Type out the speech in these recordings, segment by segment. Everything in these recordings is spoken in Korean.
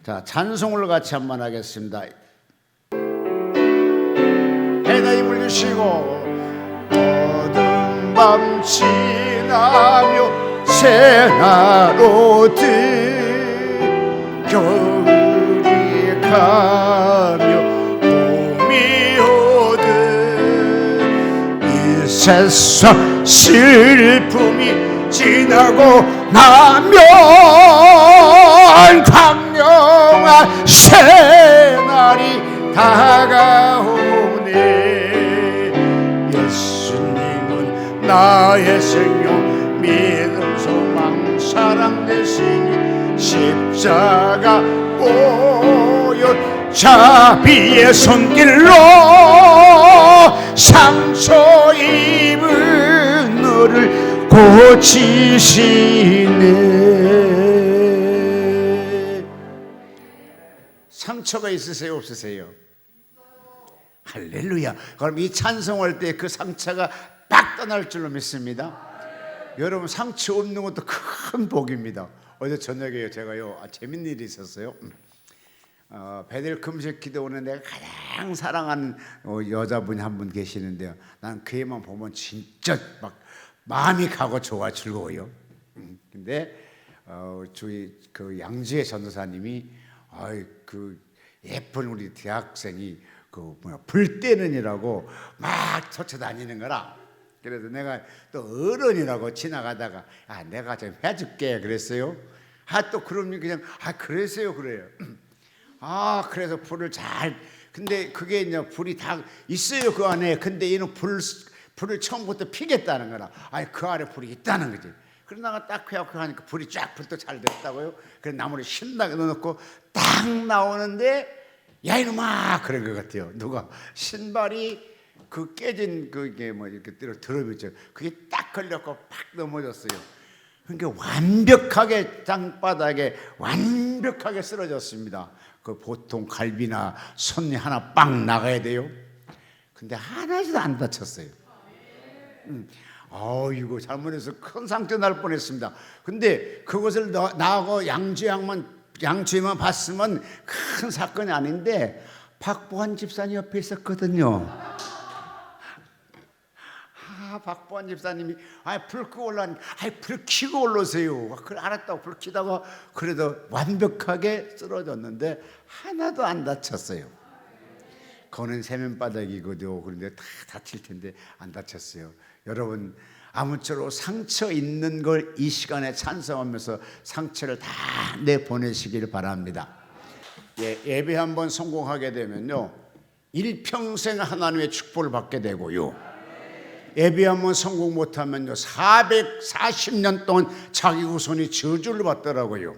자, 찬송을 같이 한번 하겠습니다. 해가 힘을 주시고 어두운 밤 지나며 새날 오듯 겨울이 가며 봄이 오듯 이 세상 슬픔이 지나고 나면 광명한 새날이 다가오네. 예수님은 나의 생명, 믿음, 소망, 사랑 되시니 십자가 오연 자비의 손길로 상처 입은 너를 고치시네. 상처가 있으세요, 없으세요? 할렐루야. 그럼 이 찬송할 때 그 상처가 딱 떠날 줄로 믿습니다. 여러분, 상처 없는 것도 큰 복입니다. 어제 저녁에 제가요, 재밌는 일이 있었어요. 베델 금식 기도원에 내가 가장 사랑하는 여자분이 한 분 계시는데요, 난 그 애만 보면 진짜 막 마음이 가고 좋아, 즐거워요. 근데 저희 그 양지혜 전도사님이 그 예쁜 우리 대학생이 불때는이라고 막 쫓아다니는 거라. 그래서 내가 또 어른이라고 지나가다가 내가 좀 해줄게 그랬어요. 또 그러면 그냥 그러세요 그래요. 그래서 불을 잘, 근데 그게 이제 불이 다 있어요 그 안에. 근데 얘는 불을 처음부터 피겠다는 거라. 그 안에 불이 있다는 거지. 그래서 나가 딱 해갖고 하니까 불이 쫙 불도 잘 됐다고요. 그래서 나무를 신나게 넣어놓고 딱 나오는데, 야 이놈아, 그런 것 같아요. 누가 신발이 그 깨진 그게 뭐 이렇게 드럼이죠. 그게 딱 걸렸고 팍 넘어졌어요. 그러니까 완벽하게 땅바닥에 완벽하게 쓰러졌습니다. 그 보통 갈비나 손이 하나 빵 나가야 돼요. 근데 하나도 안 다쳤어요. 이거 잘못해서 큰 상처 날 뻔했습니다. 근데 그것을 나하고 양주에만 봤으면 큰 사건이 아닌데, 박보한 집사님 옆에 있었거든요. 박보한 집사님이 불 끄고 올라니, 불 켜고 올라오세요. 그래 알았다고 불 켜다가 그래도 완벽하게 쓰러졌는데 하나도 안 다쳤어요. 그거는 세면바닥이거든요. 그런데 다 다칠 텐데 안 다쳤어요. 여러분, 아무쪼록 상처 있는 걸 이 시간에 찬송하면서 상처를 다 내보내시길 바랍니다. 예배 한번 성공하게 되면요, 일평생 하나님의 축복을 받게 되고요, 예배 한번 성공 못하면요 440년 동안 자기 후손이 저주를 받더라고요.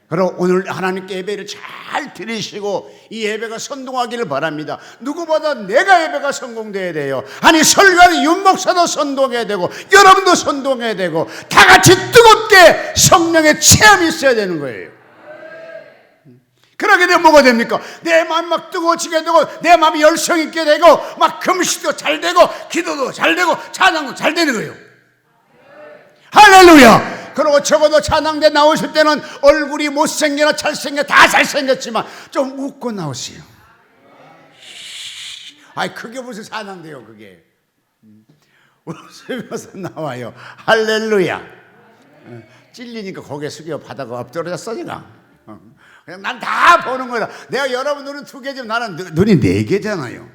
그럼 오늘 하나님께 예배를 잘 드리시고 이 예배가 선동하기를 바랍니다. 누구보다 내가 예배가 성공돼야 돼요. 아니, 설교하는 윤목사도 선동해야 되고 여러분도 선동해야 되고 다 같이 뜨겁게 성령의 체험이 있어야 되는 거예요. 그러게 되면 뭐가 됩니까? 내 마음이 막 뜨거워지게 되고 내 마음이 열성 있게 되고 막 금식도 잘 되고 기도도 잘 되고 찬양도 잘 되는 거예요. 할렐루야. 그리고 적어도 찬양대 나오실 때는 얼굴이 못생겨나 잘생겨 다 잘생겼지만 좀 웃고 나오세요. 그게 무슨 찬양대요 그게. 웃으면서 나와요. 할렐루야. 찔리니까 고개 숙여 바다가 엎드려졌어 지금. 그냥 난 다 보는 거야. 내가 여러분 눈은 2개지만 나는 눈이 4개잖아요.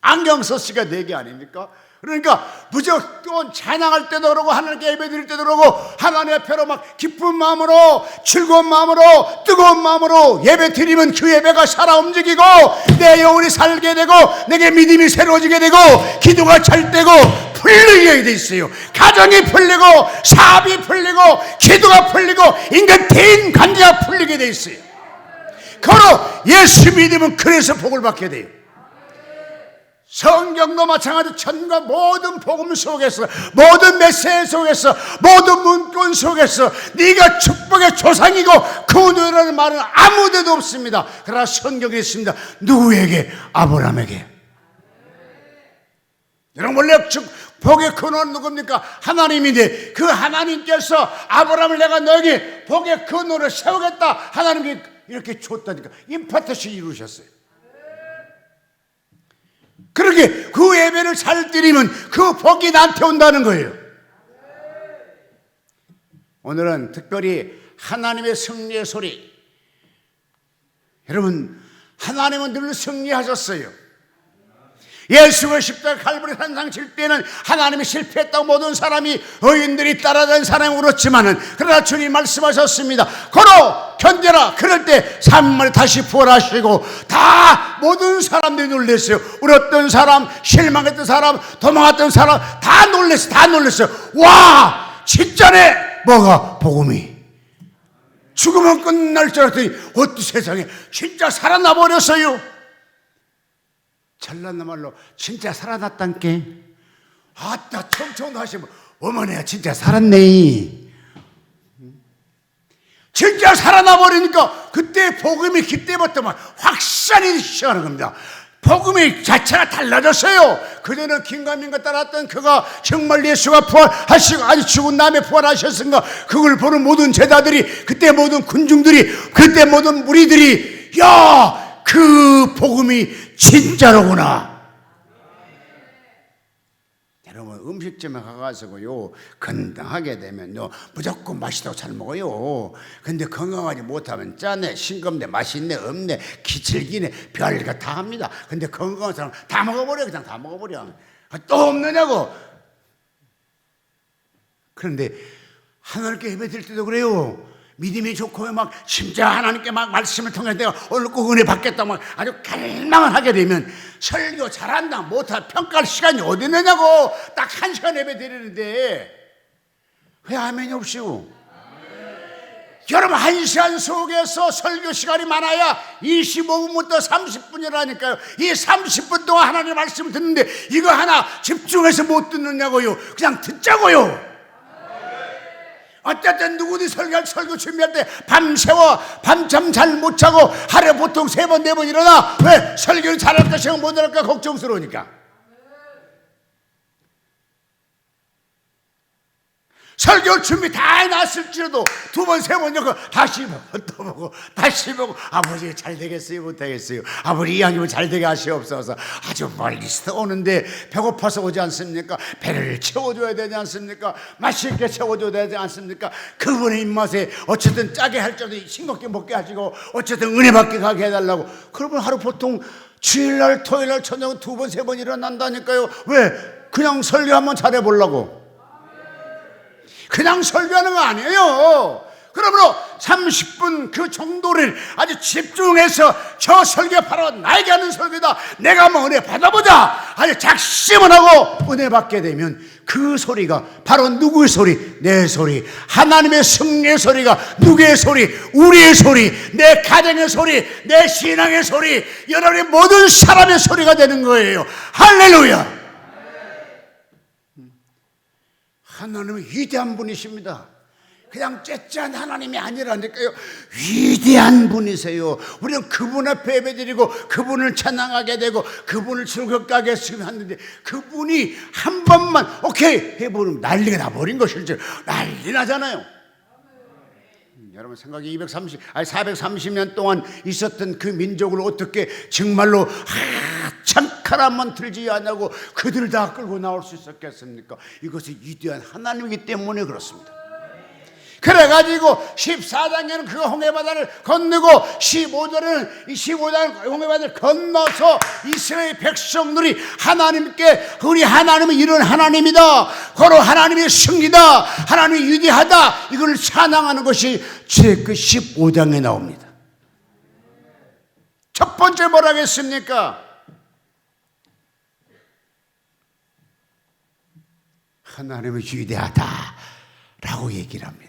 안경서 씨가 4개 아닙니까? 그러니까 무조건 찬양할 때도 그러고 하나님께 예배 드릴 때도 그러고 하나님 앞에로 막 기쁜 마음으로 즐거운 마음으로 뜨거운 마음으로 예배 드리면 그 예배가 살아 움직이고 내 영혼이 살게 되고 내게 믿음이 새로워지게 되고 기도가 잘 되고 풀리게 돼 있어요. 가정이 풀리고 사업이 풀리고 기도가 풀리고 인간 대인 관계가 풀리게 돼 있어요. 바로 예수 믿으면 그래서 복을 받게 돼요. 성경도 마찬가지로 천과 모든 복음 속에서 모든 메시지 속에서 모든 문구원 속에서 네가 축복의 조상이고 그 누구라는 말은 아무데도 없습니다. 그러나 성경에 있습니다. 누구에게? 아브라함에게. 여러분, 원래 복의 근원은 누굽니까? 하나님인데 그 하나님께서 아브라함을 내가 너에게 복의 근원을 세우겠다 하나님께 이렇게 줬다니까. 임파트시 이루셨어요. 그렇게 그 예배를 잘 드리면 그 복이 나한테 온다는 거예요. 오늘은 특별히 하나님의 승리의 소리. 여러분, 하나님은 늘 승리하셨어요. 예수가 십자가 갈보리 산상 칠 때는 하나님이 실패했다고 모든 사람이, 의인들이 따라다니는 사람이 울었지만은, 그러나 주님 말씀하셨습니다. 걸어 견뎌라. 그럴 때 3일 다시 부활하시고 다 모든 사람들이 놀랐어요. 울었던 사람, 실망했던 사람, 도망갔던 사람 다 놀랐어요. 다 놀랐어요. 와, 진짜네. 뭐가? 복음이. 죽으면 끝날 줄 알았더니 어떤 세상에 진짜 살아나 버렸어요. 잘난 말로 진짜 살아났단께. 아따, 청청도 하시면 어머니야 진짜 살았네. 진짜 살아나 버리니까 그때 복음이 그때부터 막 확산이 시작하는 겁니다. 복음의 자체가 달라졌어요. 그전에는 긴가민가 따랐던 그가 정말 예수가 부활하시고 아니 죽은 다음에 부활하셨은가, 그걸 보는 모든 제자들이, 그때 모든 군중들이, 그때 모든 무리들이, 야, 그 복음이 진짜로구나. 여러분, 음식점에 가가지고요 건강하게 되면요 무조건 맛있다고 잘 먹어요. 근데 건강하지 못하면 짜네, 싱겁네, 맛있네, 없네, 기칠기네, 별거 다 합니다. 근데 건강한 사람 다 먹어버려. 그냥 다 먹어버려. 또 없느냐고. 그런데 하나님께 예배 드릴 때도 그래요. 믿음이 좋고 막 진짜 하나님께 막 말씀을 통해 내가 오늘 꼭 은혜 받겠다 막 아주 갈망을 하게 되면 설교 잘한다 못한다 평가할 시간이 어디 있느냐고. 딱 1시간 예배 드리는데 왜 아멘이 없이고. 여러분, 1시간 속에서 설교 시간이 많아야 25분부터 30분이라니까요. 이 30분 동안 하나님의 말씀을 듣는데 이거 하나 집중해서 못 듣느냐고요. 그냥 듣자고요. 어쨌든 누구든지 설교 준비할 때 밤새워 밤잠 잘 못 자고 하루에 보통 3번 4번 일어나. 왜? 설교를 잘할까 생각 못할까 걱정스러우니까. 설교 준비 다 해놨을지라도 2번 3번 여고 다시 보고 또 보고 다시 보고, 아버지 잘 되겠어요 못하겠어요, 아버지 이왕이면 잘 되게 하시옵소서. 아주 멀리서 오는데 배고파서 오지 않습니까? 배를 채워줘야 되지 않습니까? 맛있게 채워줘야 되지 않습니까? 그분의 입맛에 어쨌든 짜게 할지라도 싱겁게 먹게 하시고 어쨌든 은혜 받게 가게 해달라고. 그러면 하루 보통 주일날 토요일날 저녁 2번 3번 일어난다니까요. 왜? 그냥 설교 한번 잘해보려고. 그냥 설교하는 거 아니에요. 그러므로 30분 그 정도를 아주 집중해서 저 설교 바로 나에게 하는 설교다, 내가 한번 은혜 받아보자 아주 작심을 하고 은혜 받게 되면 그 소리가 바로 누구의 소리? 내 소리. 하나님의 승리의 소리가 누구의 소리? 우리의 소리, 내 가정의 소리, 내 신앙의 소리, 여러분의 모든 사람의 소리가 되는 거예요. 할렐루야. 하나님은 위대한 분이십니다. 그냥 째째한 하나님이 아니라니까요. 위대한 분이세요. 우리는 그분 앞에 예배드리고 그분을 찬양하게 되고 그분을 즐겁게 하게 하는데 그분이 한 번만 오케이 해버리면 난리가 나버린 것이죠. 난리 나잖아요. 여러분 생각이 430년 동안 있었던 그 민족을 어떻게 정말로 참카라만 들지 않냐고 그들을 다 끌고 나올 수 있었겠습니까? 이것이 위대한 하나님이기 때문에 그렇습니다. 그래가지고 14장에는 그 홍해바다를 건너고 15장은 홍해바다를 건너서 이스라엘 백성들이 하나님께, 우리 하나님은 이런 하나님이다, 바로 하나님의 승리다, 하나님이 위대하다, 이걸 찬양하는 것이 그 15장에 나옵니다. 첫 번째 뭐라 하겠습니까? 하나님은 위대하다라고 얘기를 합니다.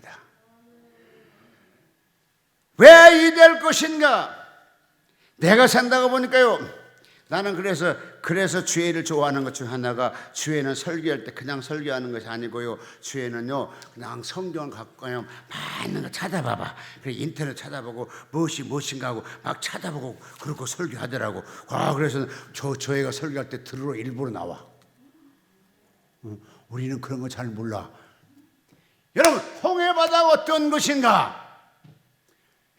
왜 위대할 것인가? 내가 산다고 보니까요, 나는 그래서 주애를 좋아하는 것 중 하나가, 주애는 설교할 때 그냥 설교하는 것이 아니고요, 주애는요 그냥 성경을 갖고 가면 많은 거 찾아봐봐. 그래 인터넷 찾아보고 무엇인가 하고 막 찾아보고 그러고 설교하더라고. 그래서 저애가 설교할 때 들으러 일부러 나와. 우리는 그런 거 잘 몰라. 여러분, 홍해바다가 어떤 것인가?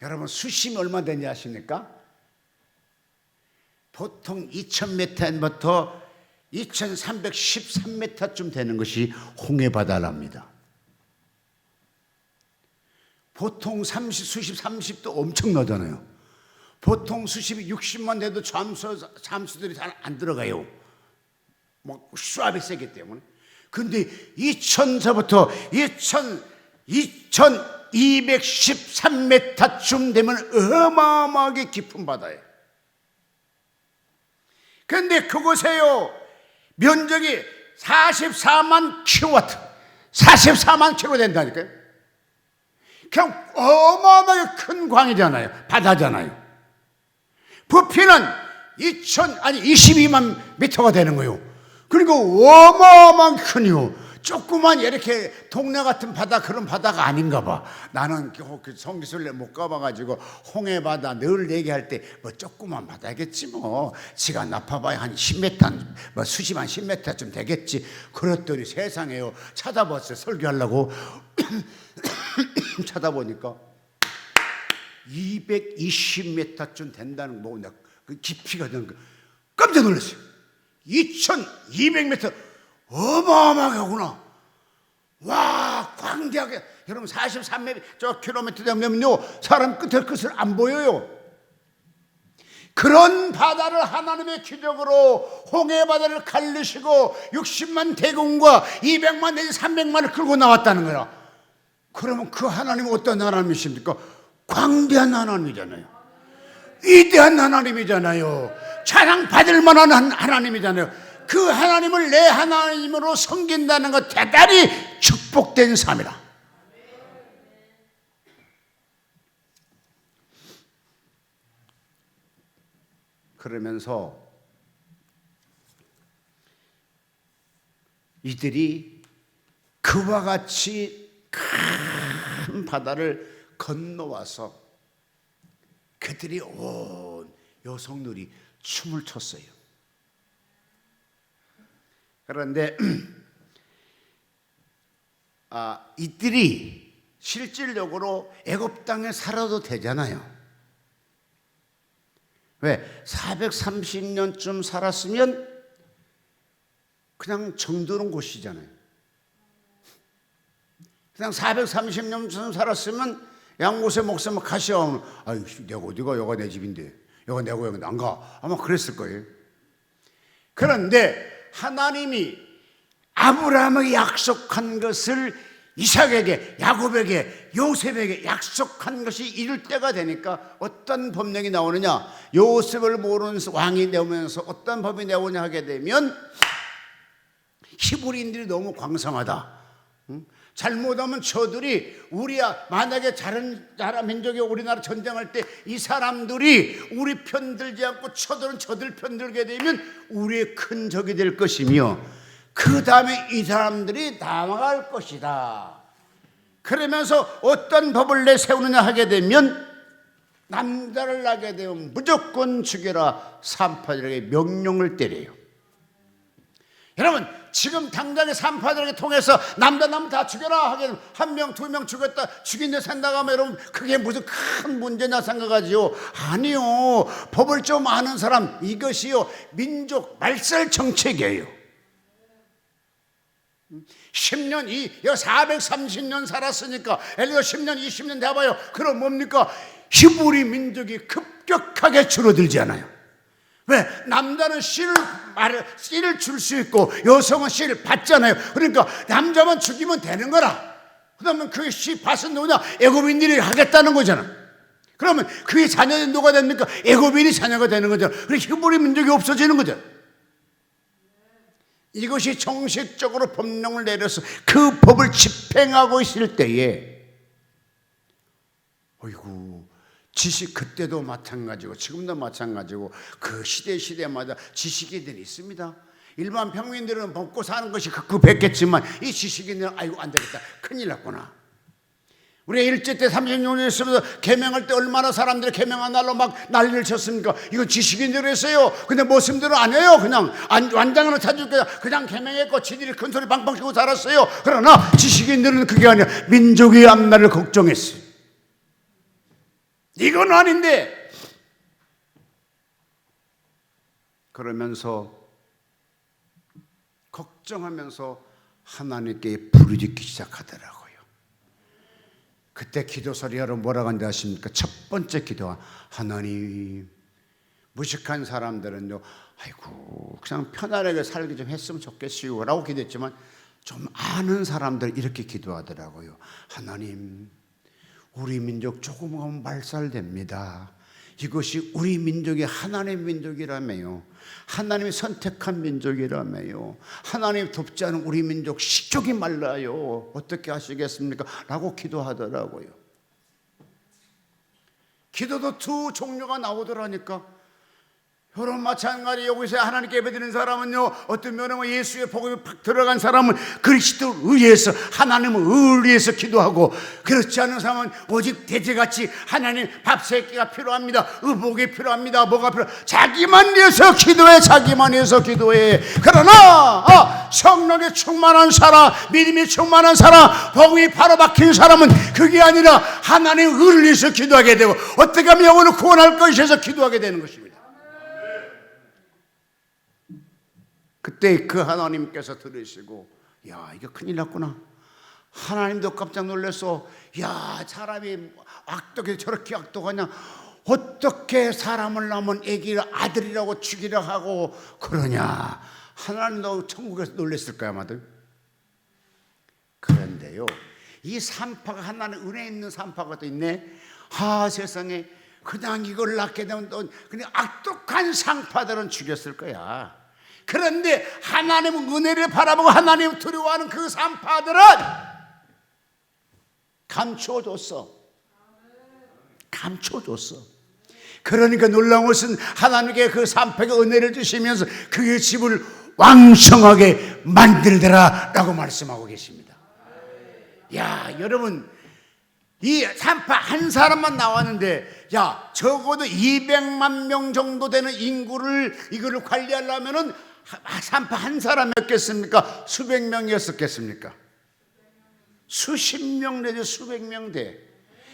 여러분 수심이 얼마 되는지 아십니까? 보통 2000m부터 2313m쯤 되는 것이 홍해바다랍니다. 보통 수심 30도 엄청나잖아요. 보통 수심이 60만 돼도 잠수들이 잘 안 들어가요. 뭐 수압이 세기 때문에. 근데 2000서부터 2213m쯤 되면 어마어마하게 깊은 바다예요. 근데 그곳에요, 면적이 44만 킬로와트, 44만 킬로 된다니까요. 그냥 어마어마하게 큰 광이잖아요. 바다잖아요. 부피는 22만 미터가 되는 거예요. 그리고 어마어마한 큰이요. 조그만 이렇게 동네 같은 바다, 그런 바다가 아닌가 봐. 나는 성기술래 못 가봐가지고 홍해바다 늘 얘기할 때 뭐 조그만 바다겠지 뭐. 지가 나파봐야 한 10m, 뭐 수심 한 10m쯤 되겠지. 그랬더니 세상에요. 찾아봤어요. 설교하려고. 찾아보니까 220m쯤 된다는 뭐 그 깊이가 되는 거 깜짝 놀랐어요. 2200m 어마어마하게 하구나. 와, 광대하게. 여러분 43km 되면요 사람 끝을 안 보여요. 그런 바다를 하나님의 기적으로 홍해바다를 갈르시고 60만 대군과 200만 내지 300만을 끌고 나왔다는 거야. 그러면 그 하나님은 어떤 하나님이십니까? 광대한 하나님이잖아요. 위대한 하나님이잖아요. 찬양 받을 만한 하나님이잖아요. 그 하나님을 내 하나님으로 섬긴다는 것 대단히 축복된 삶이라. 그러면서 이들이 그와 같이 큰 바다를 건너와서 그들이 온 여성들이 춤을 췄어요. 그런데 이들이 실질적으로 애굽 땅에 살아도 되잖아요. 왜? 430년쯤 살았으면 그냥 정드는 곳이잖아요. 그냥 430년쯤 살았으면 양곳의 목사님 가시오면 아유 내가 어디가, 여가 내 집인데, 여가 내 고향인데 안 가, 아마 그랬을 거예요. 그런데 하나님이 아브라함에게 약속한 것을 이삭에게, 야곱에게, 요셉에게 약속한 것이 이룰 때가 되니까 어떤 법령이 나오느냐, 요셉을 모르는 왕이 되면서 어떤 법이 나오냐 하게 되면 히브리인들이 너무 광성하다. 잘못하면 저들이 만약에 다른 나라 민족이 우리나라 전쟁할 때 이 사람들이 우리 편 들지 않고 저들은 저들 편 들게 되면 우리의 큰 적이 될 것이며 그 다음에 이 사람들이 당할 것이다. 그러면서 어떤 법을 내세우느냐 하게 되면 남자를 낳게 되면 무조건 죽여라, 산파들에게 명령을 때려요. 여러분 지금 당장의 산파들에게 통해서 남자 다 죽여라 하게 되면 1명 2명 죽였다, 죽인 데 산다고 하면 여러분 그게 무슨 큰 문제냐 생각하지요? 아니요. 법을 좀 아는 사람, 이것이요 민족 말살 정책이에요. 10년, 430년 살았으니까 예를 들어 10년 20년 돼봐요. 그럼 뭡니까? 히브리 민족이 급격하게 줄어들지 않아요. 왜? 남자는 씨를 줄 수 있고 여성은 씨를 받잖아요. 그러니까 남자만 죽이면 되는 거라. 그러면 그 씨 밭은 누구냐? 애굽인들이 하겠다는 거잖아. 그러면 그의 자녀는 누가 됩니까? 애굽인이 자녀가 되는 거잖아. 그래서 히브리 민족이 없어지는 거잖아. 이것이 정식적으로 법령을 내려서 그 법을 집행하고 있을 때에 어이구, 지식, 그때도 마찬가지고 지금도 마찬가지고 그 시대마다 지식인들이 있습니다. 일반 평민들은 먹고 사는 것이 급급했겠지만 이 지식인들은 아이고 안 되겠다, 큰일 났구나. 우리 일제 때 36년 있으면서 개명할 때 얼마나 사람들이 개명한 날로 막 난리를 쳤습니까? 이거 지식인들이 했어요. 근데 모습들은 안 해요. 그냥 완장을 찾을 거야. 그냥 개명했고 지들이 큰 소리 빵빵 치고 살았어요. 그러나 지식인들은 그게 아니라 민족의 앞날을 걱정했어요. 이건 아닌데. 그러면서 걱정하면서 하나님께 부르짖기 시작하더라고요. 그때 기도설이 여러분 뭐라고 하는지 아십니까? 첫 번째 기도가 하나님, 무식한 사람들은요, 아이고 그냥 편안하게 살기 좀 했으면 좋겠어요 라고 기도했지만, 좀 아는 사람들 이렇게 기도하더라고요. 하나님, 우리 민족 조금은 말살됩니다. 이것이 우리 민족이 하나님의 민족이라며요. 하나님이 선택한 민족이라며요. 하나님 돕지 않은 우리 민족 식욕이 말라요. 어떻게 하시겠습니까? 라고 기도하더라고요. 기도도 두 종류가 나오더라니까. 여러분 마찬가지 여기서 하나님께 예배드리는 사람은요, 어떤 면은 예수의 복음이 팍 들어간 사람은 그리스도를 의해서, 하나님을 의해서 기도하고, 그렇지 않은 사람은 오직 돼지같이 하나님 밥 세 끼가 필요합니다, 의복이 필요합니다, 뭐가 필요합니다, 자기만 위해서 기도해, 자기만 위해서 기도해. 그러나 성령에 충만한 사람, 믿음이 충만한 사람, 복음이 바로 박힌 사람은 그게 아니라 하나님의 의를 위해서 기도하게 되고, 어떻게 하면 영혼을 구원할 것이어서 기도하게 되는 것입니다. 그때 그 하나님께서 들으시고, 야, 이거 큰일 났구나. 하나님도 깜짝 놀랐어. 야, 사람이 악독해, 저렇게 악독하냐. 어떻게 사람을 낳으면 애기를 아들이라고 죽이려 하고 그러냐. 하나님도 천국에서 놀랐을까요, 아마도? 그런데요, 이 산파가, 하나님 은혜 있는 산파가 또 있네. 세상에 그냥 이걸 낳게 되면 또 그냥 악독한 상파들은 죽였을 거야. 그런데 하나님 은혜를 바라보고 하나님 두려워하는 그 산파들은 감춰줬어. 그러니까 놀라운 것은 하나님께 그 산파에게 은혜를 주시면서 그의 집을 왕성하게 만들더라 라고 말씀하고 계십니다. 야, 여러분, 이 산파 한 사람만 나왔는데, 야, 적어도 200만 명 정도 되는 인구를 이거를 관리하려면은 산파 한 사람 몇 겠습니까? 수백 명이었었겠습니까? 수십 명 내지 수백 명 돼.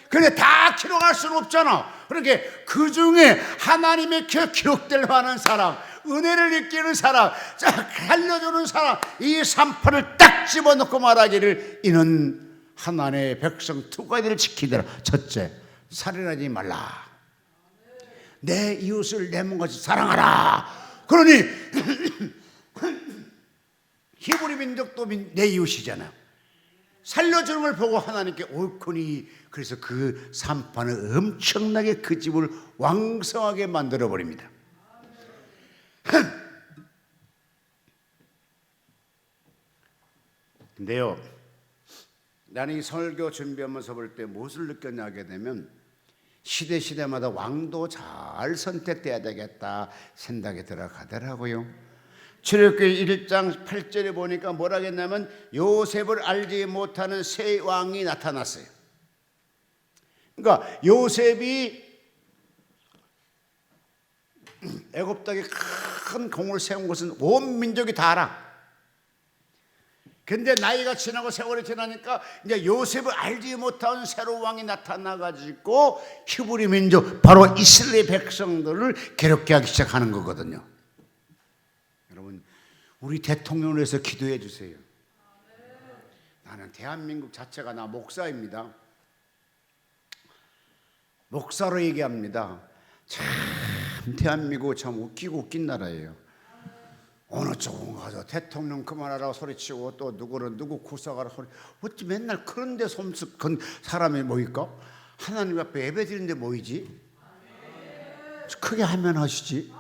근데 다 기록할 수는 없잖아. 그러니까 그 중에 하나님의 기억될 만한 사람, 은혜를 느끼는 사람, 살려주는 사람, 이 산파를 딱 집어넣고 말하기를, 이는 하나님의 백성 두 가지를 지키더라. 첫째, 살인하지 말라. 내 이웃을 내 몸같이 사랑하라. 그러니 히브리 민족도 내 이웃이잖아요. 살려주는 걸 보고 하나님께 옳거니, 그래서 그 산파는 엄청나게 그 집을 왕성하게 만들어 버립니다. 근데요, 나는 이 설교 준비하면서 볼 때 무엇을 느꼈냐 하게 되면, 시대마다 왕도 잘 선택돼야 되겠다 생각이 들어가더라고요. 출애굽기 1장 8절에 보니까 뭐라 했냐면, 요셉을 알지 못하는 새 왕이 나타났어요. 그러니까 요셉이 애굽 땅에 큰 공을 세운 것은 온 민족이 다 알아. 근데 나이가 지나고 세월이 지나니까 이제 요셉을 알지 못한 새로운 왕이 나타나가지고 히브리 민족, 바로 이스라엘 백성들을 괴롭게 하기 시작하는 거거든요. 여러분, 우리 대통령을 위해서 기도해 주세요. 나는 대한민국 자체가, 나 목사입니다. 목사로 얘기합니다. 참 대한민국 참 웃긴 나라예요. 어느 쪽은 가서 대통령 그만하라고 소리치고, 또 누구는 누구 구속하라 소리. 어찌 맨날 그런 데 섬뜩한 사람이 모일까? 하나님 앞에 예배드리는데 모이지? 크게 하면 하시지?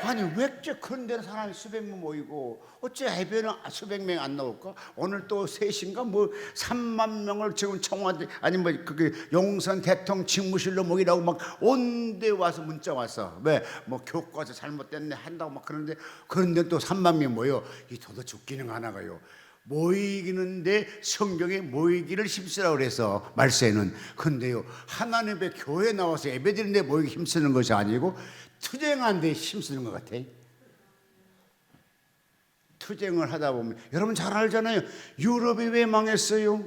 아니 왜 그런 데는 사람이 수백 명 모이고, 어째 예배는 수백 명 안 나올까? 오늘 또 3시인가 뭐 3만 명을 지금 청와대, 아니 뭐 그게 용산 대통령 집무실로 모이라고 막 온 데 와서 문자 왔어. 왜? 뭐 교과서 잘못됐네 한다고 막 그러는데, 그런데 또 3만 명 모여. 이 도대체 웃기는 하나가요. 모이기는데 성경에 모이기를 힘쓰라고 그래서 말세는. 근데요, 하나님의 교회 나와서 예배드리는데 모이기 힘쓰는 것이 아니고 투쟁한 데 힘쓰는 것 같아. 투쟁을 하다 보면, 여러분 잘 알잖아요. 유럽이 왜 망했어요?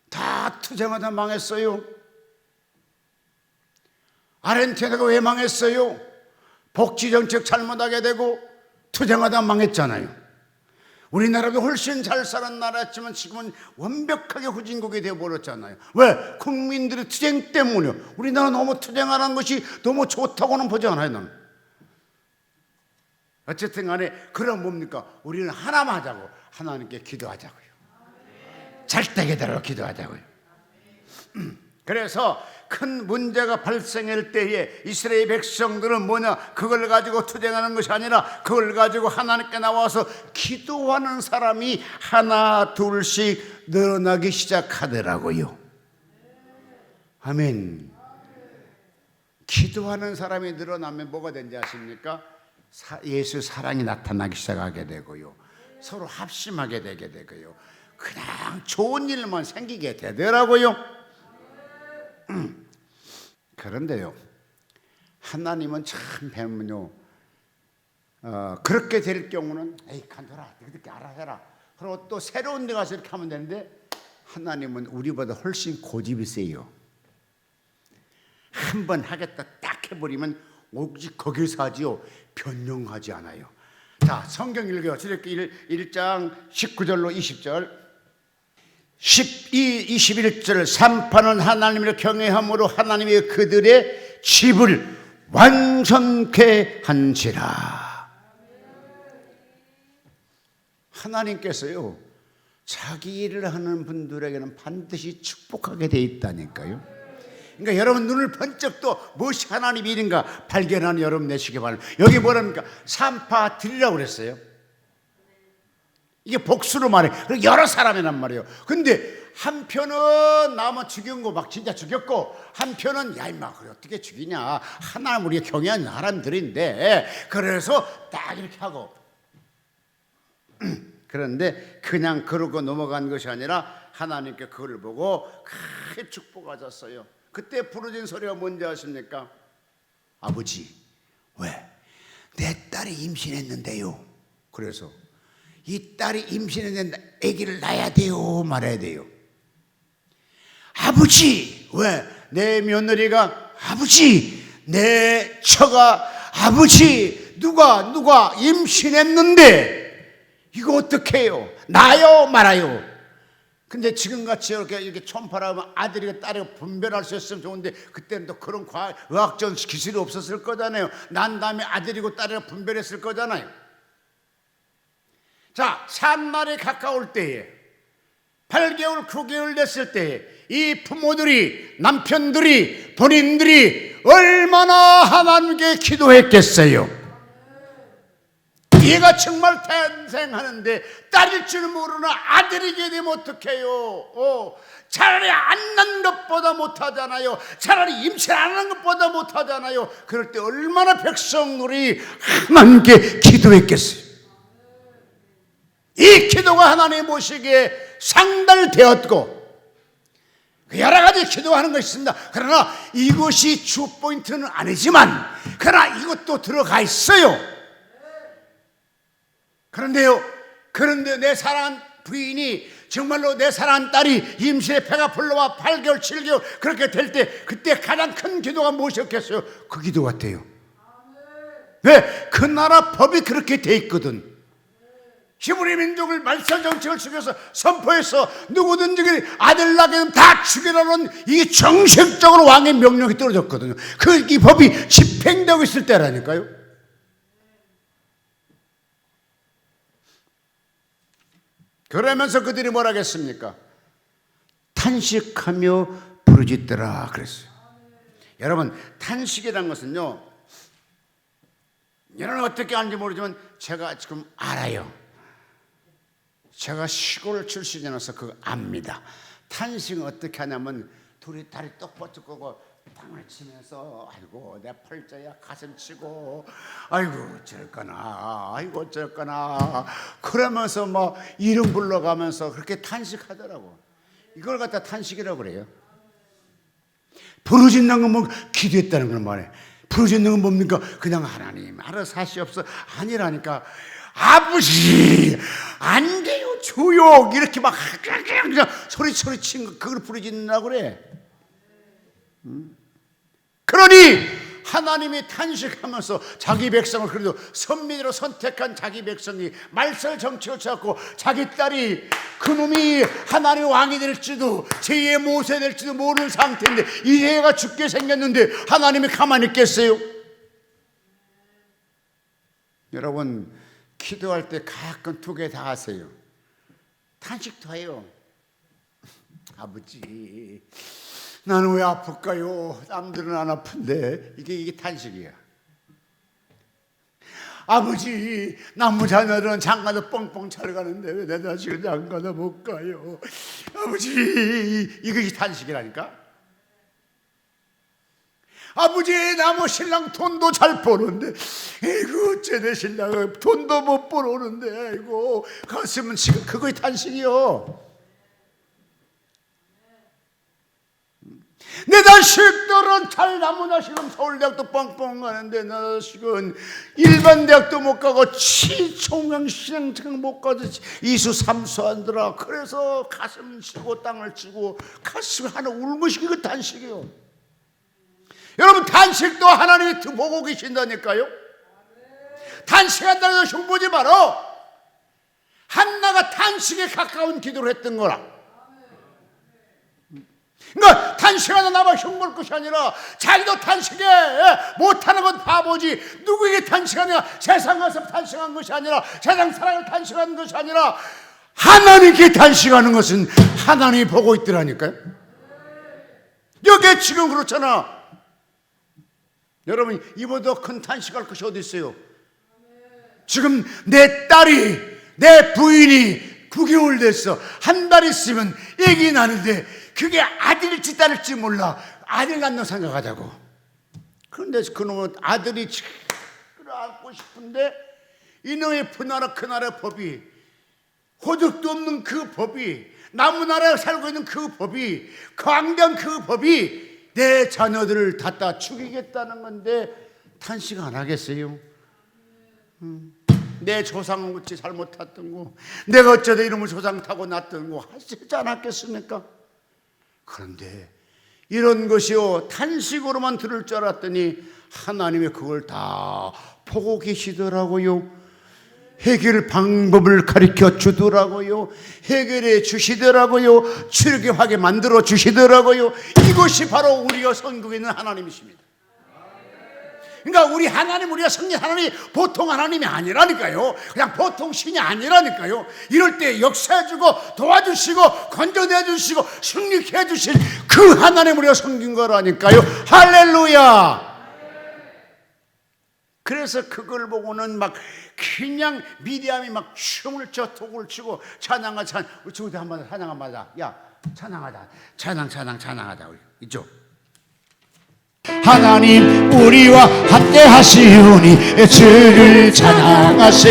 다 투쟁하다 망했어요. 아르헨티나가 왜 망했어요? 복지정책 잘못하게 되고 투쟁하다 망했잖아요. 우리나라도 훨씬 잘 사는 나라였지만 지금은 완벽하게 후진국이 되어버렸잖아요. 왜? 국민들의 투쟁 때문이요. 우리나라 너무 투쟁하는 것이 너무 좋다고는 보지 않아요, 나는. 어쨌든 간에 그럼 뭡니까? 우리는 하나만 하자고, 하나님께 기도하자고요. 잘되게대로 기도하자고요. 그래서 큰 문제가 발생할 때에 이스라엘 백성들은 뭐냐? 그걸 가지고 투쟁하는 것이 아니라 그걸 가지고 하나님께 나와서 기도하는 사람이 하나 둘씩 늘어나기 시작하더라고요. 아멘. 기도하는 사람이 늘어나면 뭐가 되는지 아십니까? 예수 사랑이 나타나기 시작하게 되고요. 서로 합심하게 되게 되고요. 그냥 좋은 일만 생기게 되더라고요. 그런데요, 하나님은 참 배면요, 그렇게 될 경우는 에이 간둬라, 너희들끼리 알아서 해라. 그리고 또 새로운 데 가서 이렇게 하면 되는데 하나님은 우리보다 훨씬 고집이 세요. 한 번 하겠다 딱 해버리면 오직 거기서 하지요, 변경하지 않아요. 자, 성경 읽어요. 출애굽기 1장 19절로 20절. 21절. 산파는 하나님을 경외함으로 하나님이 그들의 집을 완성케 한지라. 하나님께서요, 자기 일을 하는 분들에게는 반드시 축복하게 돼 있다니까요. 그러니까 여러분 눈을 번쩍 또 무엇이 하나님 일인가 발견하는 여러분 내시기 바랍니다. 여기 뭐랍니까? 산파 드리라고 그랬어요. 이게 복수로 말해. 여러 사람이란 말이에요. 근데 한편은 남은 죽인 거 막 진짜 죽였고, 한편은 야 임마 그래 어떻게 죽이냐, 하나님 우리가 경외하는 사람들인데, 그래서 딱 이렇게 하고 그런데 그냥 그러고 넘어간 것이 아니라 하나님께 그걸 보고 크게 축복하셨어요. 그때 부르짖은 소리가 뭔지 아십니까? 아버지, 왜? 내 딸이 임신했는데요. 그래서 이 딸이 임신했는데 아기를 낳아야 돼요, 말아야 돼요? 아버지, 왜? 내 며느리가, 아버지, 내 처가, 아버지, 누가 임신했는데 이거 어떻게 해요? 나요, 말아요? 근데 지금같이 이렇게 촌파라면 아들이고 딸이고 분별할 수 있으면 좋은데, 그때는 또 그런 의학적 기술이 없었을 거잖아요. 난 다음에 아들이고 딸이고 분별했을 거잖아요. 자, 산날이 가까울 때에 8개월, 9개월 됐을 때에 이 부모들이, 남편들이, 본인들이 얼마나 하나님께 기도했겠어요. 얘가 정말 탄생하는데 딸일 줄 모르나 아들이게 되면 어떡해요? 차라리 안 낳는 것보다 못하잖아요. 차라리 임신 안 하는 것보다 못하잖아요. 그럴 때 얼마나 백성들이 하나님께 기도했겠어요. 이 기도가 하나님 보시기에 상달되었고, 여러 가지 기도하는 것이 있습니다. 그러나 이것이 주 포인트는 아니지만, 그러나 이것도 들어가 있어요. 그런데 내 사랑하는 부인이, 정말로 내 사랑하는 딸이 임신의 배가 불러와 8개월, 7개월 그렇게 될 때, 그때 가장 큰 기도가 무엇이었겠어요? 그 기도 같아요. 왜? 그 나라 법이 그렇게 돼 있거든. 히브리 민족을 말살 정책을 속여서 선포해서 누구든지 아들 낳게 되면 다 죽이라는 이게 정식적으로 왕의 명령이 떨어졌거든요. 이 법이 집행되고 있을 때라니까요. 그러면서 그들이 뭐라 하겠습니까? 탄식하며 부르짖더라 그랬어요. 여러분, 탄식이라는 것은요, 여러분 어떻게 아는지 모르지만 제가 지금 알아요. 제가 시골 출신이라서 그거 압니다. 탄식은 어떻게 하냐면, 둘이 다리 떡 뻗고 땅을 치면서, 아이고 내 팔자야 가슴 치고, 아이고 어쩔거나, 아이고 어쩔거나 그러면서 막 이름 불러가면서 그렇게 탄식하더라고. 이걸 갖다 탄식이라고 그래요. 부르짖는 건 뭐 기도했다는 걸 말해. 부르짖는 건 뭡니까? 그냥 하나님 알아서 하시옵소서 아니라니까. 아버지 안 돼요, 조용, 이렇게 막 그냥 소리 친 거, 그걸 부르짖는다고 그래. 그러니 하나님이 탄식하면서 자기 백성을, 그래도 선민으로 선택한 자기 백성이 말살 정치를 찾고 자기 딸이 그놈이 하나님의 왕이 될지도 제2의 모세 될지도 모르는 상태인데 이 애가 죽게 생겼는데 하나님이 가만히 있겠어요? 여러분, 기도할 때 가끔 두 개 다 하세요. 탄식도 해요. 아버지, 나는 왜 아플까요? 남들은 안 아픈데. 이게 탄식이야. 아버지, 나무 자녀들은 장가도 뻥뻥 잘 가는데 왜 내 자식은 장가도 못 가요? 아버지, 이게 탄식이라니까. 아버지, 나무 신랑 돈도 잘 버는데 이거 어째 내 신랑은 돈도 못 벌어오는데 아이고 가슴은 지금 그거의 탄식이요. 내 자식들은 잘 나무나 지금 서울대학도 뻥뻥 가는데 내 자식은 일반 대학도 못 가고 총양시장 못 가도 이수 삼수 하더라. 그래서 가슴 치고 땅을 치고 가슴 하나 울면서 그 탄식이요. 여러분, 탄식도 하나님이 보고 계신다니까요. 탄식한다고 해서 흉보지 마라. 한나가 탄식에 가까운 기도를 했던 거라. 그러니까 탄식하는 나만 흉볼 것이 아니라 자기도 탄식해 못하는 건 바보지. 누구에게 탄식하냐? 세상 가서 탄식한 것이 아니라, 세상 사랑을 탄식하는 것이 아니라 하나님께 탄식하는 것은 하나님이 보고 있더라니까요. 여기 지금 그렇잖아. 여러분, 이보다 큰 탄식할 것이 어디 있어요? 지금 내 딸이, 내 부인이 9개월 됐어. 한 달 있으면 애기 나는데 그게 아들일지 딸일지 몰라. 아들 낳는 생각하자고. 그런데 그놈은 아들이 안고 싶은데 이놈의 푸나라 그나라 법이, 호적도 없는 그 법이, 나무나라에 살고 있는 그 법이, 광대한 그 법이 내 자녀들을 갖다 죽이겠다는 건데 탄식 안 하겠어요? 내 조상은 어찌 잘못했던 거, 내가 어쩌다 이놈을 조상 타고 났던 거 하시지 않았겠습니까? 그런데 이런 것이요, 탄식으로만 들을 줄 알았더니 하나님이 그걸 다 보고 계시더라고요. 해결 방법을 가르쳐 주더라고요. 해결해 주시더라고요. 출교하게 만들어 주시더라고요. 이것이 바로 우리가 섬기고 있는 하나님이십니다. 그러니까 우리 하나님, 우리가 섬기는 하나님이 보통 하나님이 아니라니까요. 그냥 보통 신이 아니라니까요. 이럴 때 역사해주고 도와주시고 건져내주시고 승리케 해주신 그 하나님 우리가 섬긴 거라니까요. 할렐루야. 그래서 그걸 보고는 막 그냥 미디암이 막 춤을 춰 독을 치고 찬양하 저기 한번 찬양 한번 하자. 야, 찬양하자. 찬양하자. 우리 이쪽. 하나님 우리와 함께 하시오니 주를 찬양하세.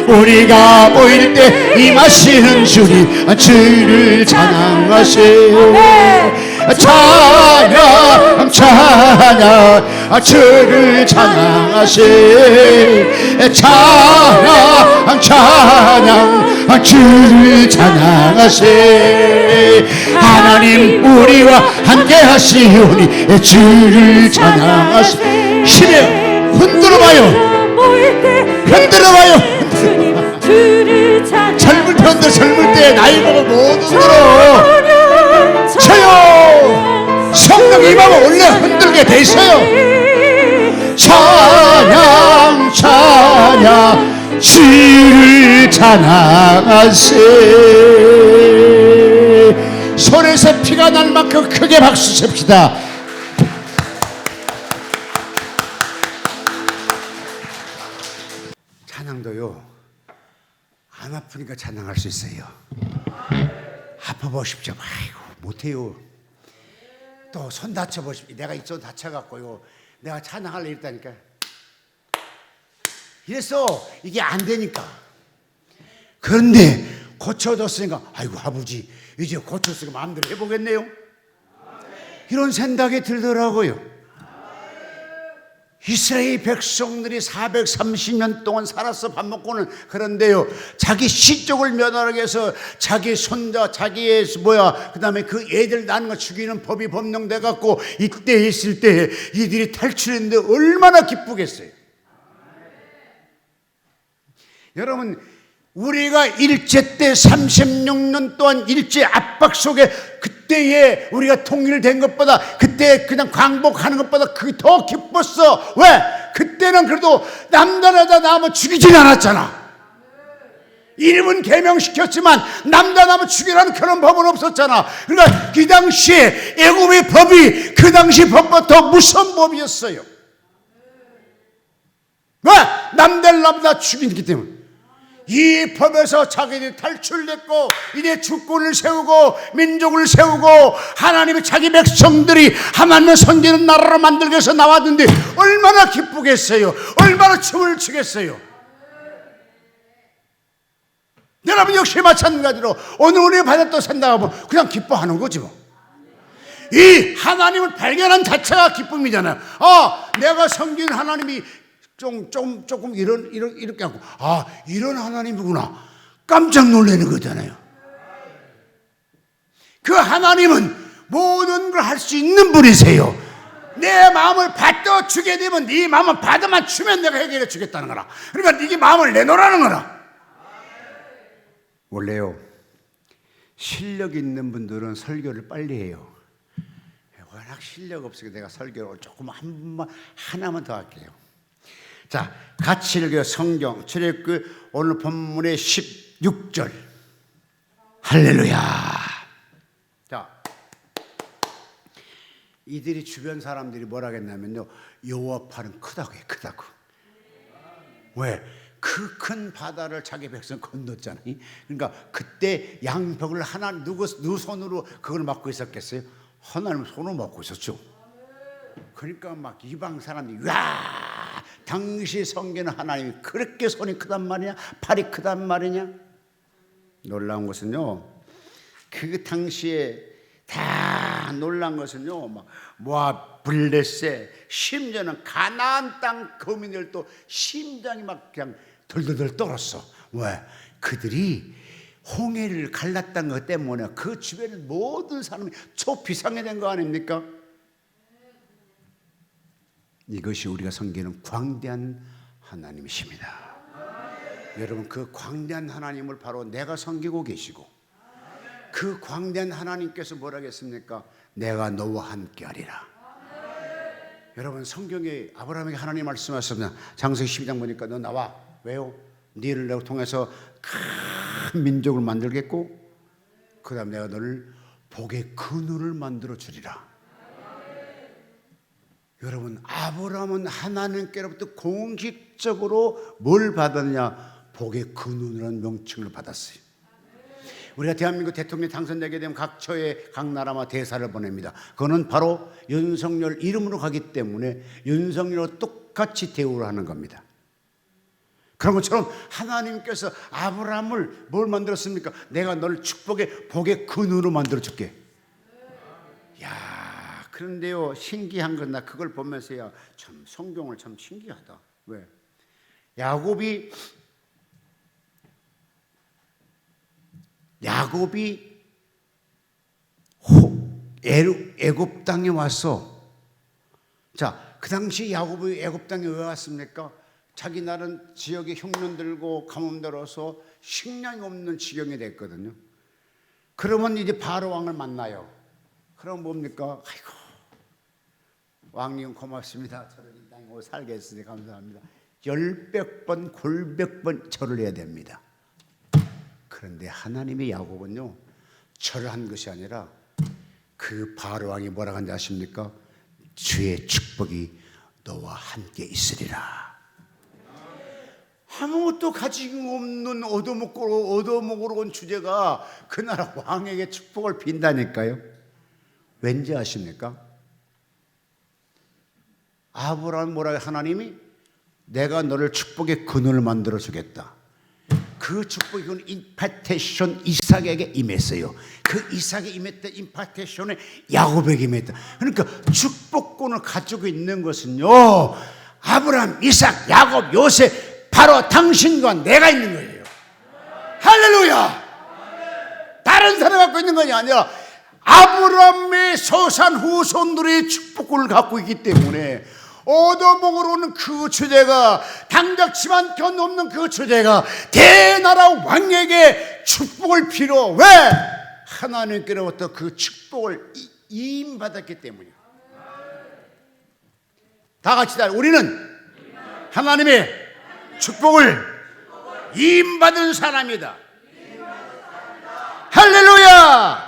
우리가 모일 때 임하시는 주를 찬양하세. 찬양 주를 찬양하세. 찬양 주를 찬양하세. 하나님 우리와 함께 하시오니 주를 찬양하세. 힘에 흔들어봐요. 젊을 때 젊을 때 나이 먹어 못 흔들어. 쳐요. 성령 임하면 원래 흔들게 돼 있어요. 찬양 주를 찬양하세. 손에서 피가 날 만큼 크게 박수 칩시다. 찬양도요, 안 아프니까 찬양할 수 있어요. 아파 보십시오. 아이고 못해요. 또 손 다쳐 보십시오. 내가 이 손 다쳐갖고요, 내가 찬양하려 했다니까. 이래서 이게 안 되니까. 그런데 고쳐졌으니까 아이고 아버지 이제 고쳤으니까 마음대로 해보겠네요. 이런 생각이 들더라고요. 이스라엘 백성들이 430년 동안 살아서 밥 먹고는 그런데요, 자기 시족을 면하기 위해서 자기 손자, 자기의 그 다음에 그 애들 낳는 거 죽이는 법이 법령돼 갖고 이때 있을 때 이들이 탈출했는데 얼마나 기쁘겠어요. 여러분, 우리가 일제 때 36년 동안 일제 압박 속에 그때에 우리가 통일된 것보다, 그때 그냥 광복하는 것보다 그게 더 기뻤어. 왜? 그때는 그래도 남자나자 나면 죽이진 않았잖아. 이름은 개명시켰지만 남자 나면 죽이라는 그런 법은 없었잖아. 그러니까 그 당시에 애굽의 법이 그 당시 법보다 더 무서운 법이었어요. 왜? 남자를 남자 죽이기 때문에. 이 법에서 자기들이 탈출했고 이제 주권을 세우고 민족을 세우고 하나님의 자기 백성들이 하나님의 섬기는 나라로 만들기 위해서 나왔는데 얼마나 기쁘겠어요. 얼마나 춤을 추겠어요. 여러분 역시 마찬가지로 오늘 우리가 받았던 생각하면 그냥 기뻐하는 거지 뭐. 이 하나님을 발견한 자체가 기쁨이잖아요. 내가 섬긴 하나님이 조금 이렇게 하고, 이런 하나님이구나. 깜짝 놀라는 거잖아요. 그 하나님은 모든 걸 할 수 있는 분이세요. 내 마음을 받아 주게 되면 네 마음을 받아만 주면 내가 해결해 주겠다는 거라. 그러니까 네게 마음을 내놓으라는 거라. 원래요, 실력 있는 분들은 설교를 빨리 해요. 워낙 실력 없으니까 내가 설교를 조금 하나만 더 할게요. 자, 같이 읽어요. 성경 출애굽기 오늘 본문의 16절. 할렐루야. 자, 이들이 주변 사람들이 뭐라 했냐면요, 여호와 팔은 크다고 해. 크다고. 왜? 그 큰 바다를 자기 백성 건넜잖아요. 그러니까 그때 양벽을 하나 누구 손으로 그걸 막고 있었겠어요? 하나님 손으로 막고 있었죠. 그러니까 막 이방 사람들이, 와, 당시 섬기는 하나님이 그렇게 손이 크단 말이냐, 팔이 크단 말이냐. 놀라운 것은요, 그 당시에 다 놀란 것은요, 막 모압, 블레셋, 심지어는 가나안 땅 거민들도 심장이 막 그냥 덜덜덜 떨었어. 왜? 그들이 홍해를 갈랐다는 것 때문에 그 주변에 모든 사람이 초비상이 된 거 아닙니까? 이것이 우리가 섬기는 광대한 하나님이십니다. 여러분, 그 광대한 하나님을 바로 내가 섬기고 계시고, 그 광대한 하나님께서 뭐라 했습니까? 내가 너와 함께하리라. 여러분, 성경에 아브라함에게 하나님 말씀하셨습니다. 창세기 12장 보니까 너 나와. 왜요? 너를 내가 통해서 큰 민족을 만들겠고, 그 다음 내가 너를 복의 근원을 만들어 주리라. 여러분, 아브라함은 하나님께로부터 공식적으로 뭘 받았냐? 복의 근원이라는 명칭을 받았어요. 우리가 대한민국 대통령이 당선되게 되면 각 처에 각 나라마다 대사를 보냅니다. 그거는 바로 윤석열 이름으로 가기 때문에 윤석열과 똑같이 대우를 하는 겁니다. 그런 것처럼 하나님께서 아브라함을 뭘 만들었습니까? 내가 너를 축복의 복의 근원으로 만들어줄게. 야, 그런데요, 신기한 건 나 그걸 보면서야 참 성경을 참 신기하다. 왜? 야곱이 애굽 땅에 와서, 자, 그 당시 야곱이 애굽 땅에 왜 왔습니까? 자기 나라는 지역에 흉년 들고 가뭄 들어서 식량이 없는 지경이 됐거든요. 그러면 이제 바로 왕을 만나요. 그럼 뭡니까? 아이고, 왕님 고맙습니다. 저를 이 땅에 살게 했으니 감사합니다. 10번 골백번 절을 해야 됩니다. 그런데 하나님의 야곱은요, 절을 한 것이 아니라 그 바로 왕이 뭐라고 하는지 아십니까? 주의 축복이 너와 함께 있으리라. 아무것도 가지고 없는 얻어먹으러 온 주제가 그 나라 왕에게 축복을 빈다니까요. 왠지 아십니까? 아브라함 뭐라고 하나님이 내가 너를 축복의 근원을 만들어 주겠다. 그 축복이 그 임파테이션 이삭에게 임했어요. 그 이삭에 임했던 임파테이션에 야곱에게 임했다. 그러니까 축복권을 가지고 있는 것은요, 아브라함, 이삭, 야곱, 요셉, 바로 당신과 내가 있는 거예요. 할렐루야. 다른 사람 갖고 있는 것이 아니라 아브라함의 소산 후손들의 축복을 갖고 있기 때문에 얻어먹으러 오는 그 주제가, 당장치만 견없는 그 주제가 대나라 왕에게 축복을 필요. 왜? 하나님께로부터 그 축복을 이임받았기 때문이에요. 다 같이 우리는 하나님의 축복을 이임받은 사람이다. 할렐루야.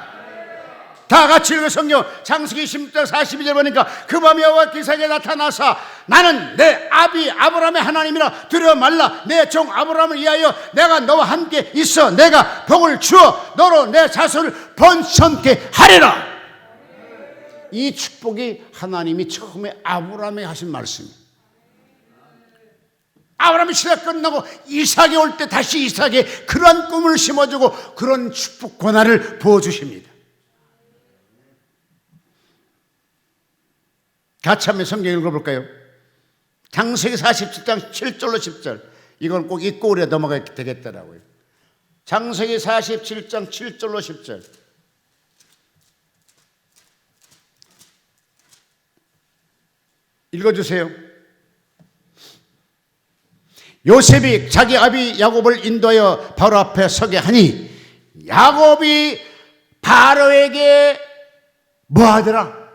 다 같이 읽어. 성경 창세기 16장 42절 보니까 그 밤에 여호와 기사에게 나타나사 나는 내 아비 아브라함의 하나님이라 두려워 말라. 내 종 아브라함을 위하여 내가 너와 함께 있어 내가 복을 주어 너로 내 자손을 번성케 하리라. 이 축복이 하나님이 처음에 아브라함에 하신 말씀이에요. 아브라함이 시대 끝나고 이삭이 올 때 다시 이삭에 그러한 꿈을 심어주고 그런 축복 권한을 부어주십니다. 같이 한번 성경 읽어볼까요? 창세기 47장 7절로 10절. 이건 꼭 읽고 우리가 넘어가야 되겠더라고요. 창세기 47장 7절로 10절. 읽어주세요. 요셉이 자기 아비 야곱을 인도하여 바로 앞에 서게 하니 야곱이 바로에게 뭐 하더라?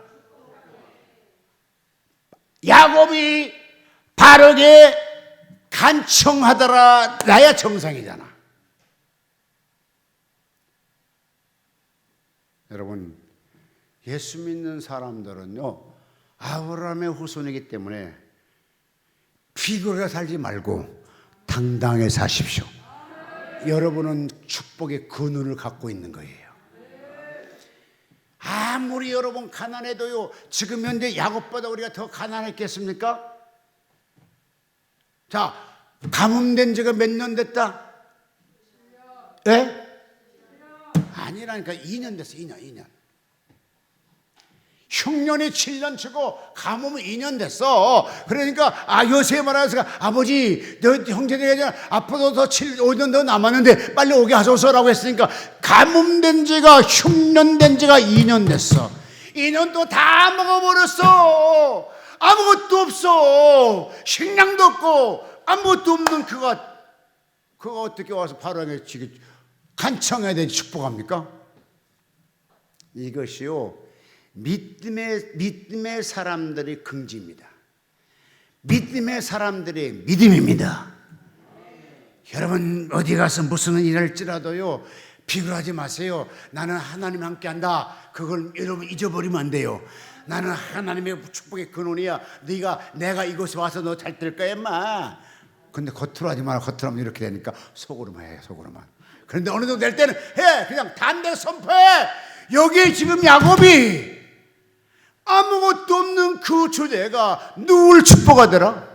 야곱이 바로에게 간청하더라. 나야 정상이잖아. 여러분, 예수 믿는 사람들은요 아브라함의 후손이기 때문에 비굴하게 살지 말고 당당하게 사십시오. 여러분은 축복의 근원을 갖고 있는 거예요. 아무리 여러분 가난해도요, 지금 현재 야곱보다 우리가 더 가난했겠습니까? 자, 가뭄된 지가 몇 년 됐다? 예? 아니라니까 2년 됐어. 2년. 흉년이 7년 치고 가뭄은 2년 됐어. 그러니까 요새 말하면서 아버지 너 형제들이 앞으로 더 5년 더 남았는데 빨리 오게 하소서라고 했으니까 가뭄된 지가 흉년된 지가 2년 됐어. 2년 또 다 먹어버렸어. 아무것도 없어. 식량도 없고 아무것도 없는 그가 어떻게 와서 바로에게 간청해야 되지 축복합니까? 이것이요 믿음의 사람들의 긍지입니다. 믿음의 사람들의 믿음입니다. 여러분 어디 가서 무슨 일을 할지라도요 비굴하지 마세요. 나는 하나님 함께 한다. 그걸 여러분 잊어버리면 안 돼요. 나는 하나님의 축복의 근원이야. 내가 이곳에 와서 너 잘 될 거야 인마. 근데 겉으로 하지 마라. 겉으로 하면 이렇게 되니까 속으로만 해. 속으로만. 그런데 어느 정도 될 때는 해. 그냥 단대 선포해. 여기에 지금 야곱이 아무것도 없는 그 주제가 누굴 축복하더라?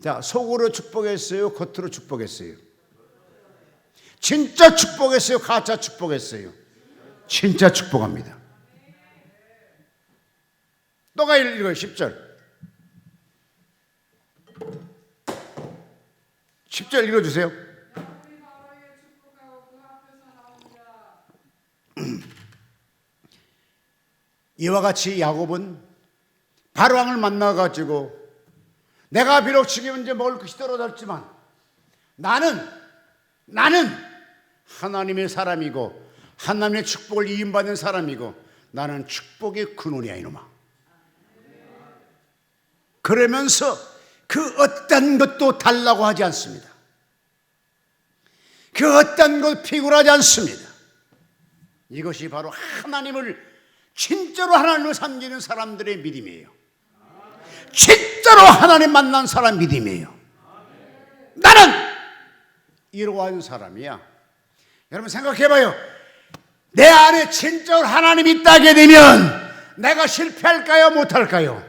자, 속으로 축복했어요? 겉으로 축복했어요? 진짜 축복했어요? 가짜 축복했어요? 진짜 축복합니다. 너가 읽어요. 10절 10절 읽어주세요. 이와 같이 야곱은 바로왕을 만나가지고 내가 비록 지금 이제 먹을 것이 떨어졌지만 나는 하나님의 사람이고 하나님의 축복을 이임받는 사람이고 나는 축복의 근원이야 이놈아. 그러면서 그 어떤 것도 달라고 하지 않습니다. 그 어떤 것 피굴하지 않습니다. 이것이 바로 진짜로 하나님을 섬기는 사람들의 믿음이에요. 진짜로 하나님 만난 사람 믿음이에요. 나는 이러한 사람이야. 여러분 생각해봐요. 내 안에 진짜로 하나님이 있다게 되면 내가 실패할까요? 못할까요?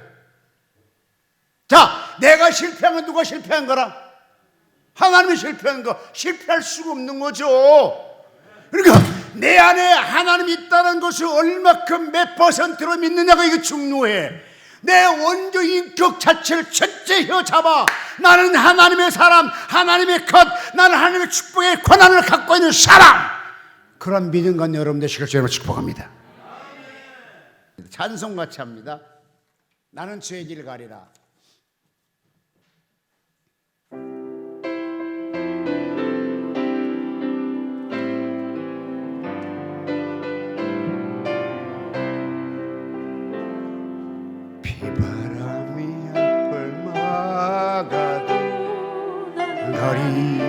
자, 내가 실패하면 누가 실패한 거라? 하나님이 실패한 거. 실패할 수가 없는 거죠. 그러니까 내 안에 하나님이 있다는 것을 얼마큼 몇 퍼센트로 믿느냐가 이게 중요해. 내 원조 인격 자체를 첫째 잡아 나는 하나님의 사람, 하나님의 것, 나는 하나님의 축복의 권한을 갖고 있는 사람, 그런 믿음 갖는 여러분 되시길 주님으로 축복합니다. 찬송 같이 합니다. 나는 주의 길 가리라. 비바람이 앞을 막아도 가리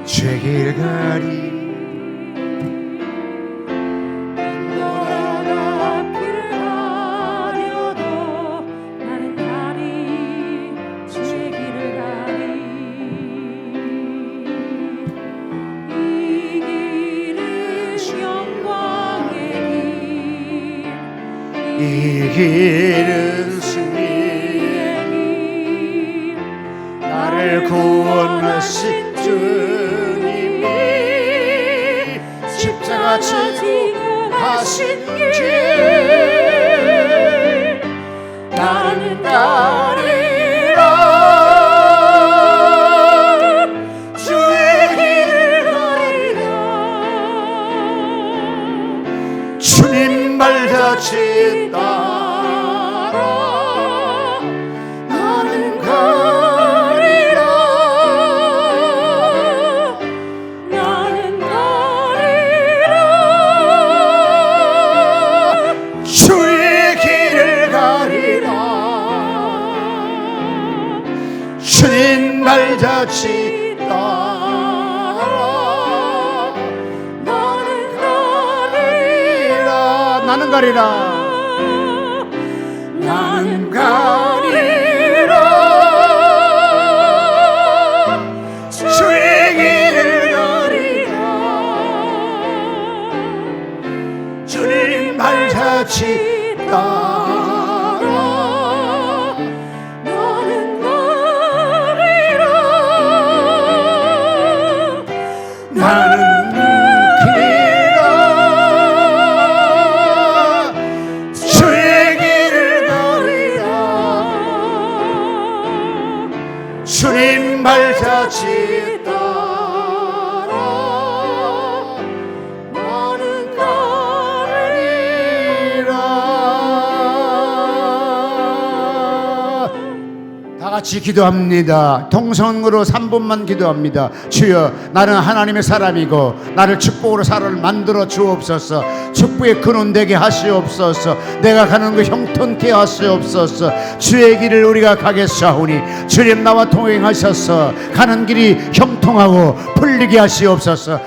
주의 길 가리 이 길은 승리의 길 나를 구원하신 주님이 십자가 지고 가신 길 나는 가리라 주의 길을 가리라 주님 발자취 따라 나는 가리라 나는 가리라 주의 길을 가리라 주님 발자취 따라 나는 가리라 나는 가리라 나는 가리라 주의 길을 가리라 주님 발자취 따라 나는 가리라 나는 주님 발자취 따라 나는 가리라. 다 같이 기도합니다. 통성으로 3분만 기도합니다. 주여, 나는 하나님의 사람이고 나를 축복으로 살아를 만들어 주옵소서. 축복의 근원 되게 하시옵소서. 내가 가는 그 형통케 하시옵소서. 주의 길을 우리가 가겠사오니 주님 나와 동행하셔서 가는 길이 형통하고 풀리게 하시옵소서.